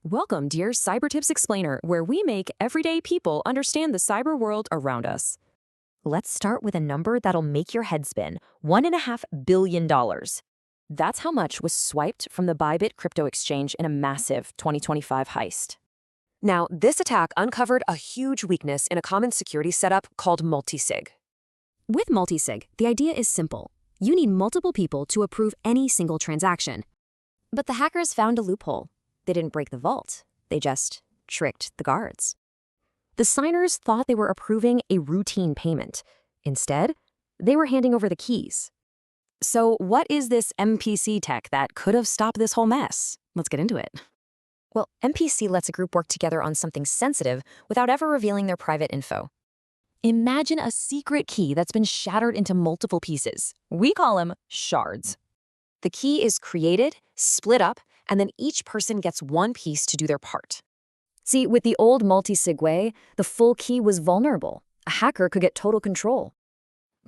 Welcome, dear Cyber Tips Explainer, where we make everyday people understand the cyber world around us. Let's start with a number that'll make your head spin. $1.5 billion. That's how much was swiped from the Bybit crypto exchange in a massive 2025 heist. Now, this attack uncovered a huge weakness in a common security setup called multisig. With multisig, the idea is simple. You need multiple people to approve any single transaction. But the hackers found a loophole. They didn't break the vault. They just tricked the guards. The signers thought they were approving a routine payment. Instead, they were handing over the keys. So what is this MPC tech that could have stopped this whole mess? Let's get into it. Well, MPC lets a group work together on something sensitive without ever revealing their private info. Imagine a secret key that's been shattered into multiple pieces. We call them shards. The key is created, split up, and then each person gets one piece to do their part. See, with the old multisig way, the full key was vulnerable. A hacker could get total control.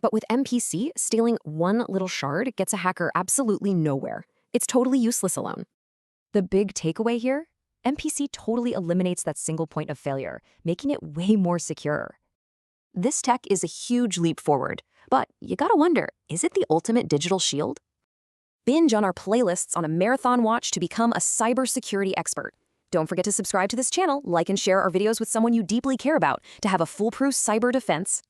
But with MPC, stealing one little shard gets a hacker absolutely nowhere. It's totally useless alone. The big takeaway here? MPC totally eliminates that single point of failure, making it way more secure. This tech is a huge leap forward, but you gotta wonder, is it the ultimate digital shield? Binge on our playlists on a marathon watch to become a cybersecurity expert. Don't forget to subscribe to this channel, like and share our videos with someone you deeply care about to have a foolproof cyber defense.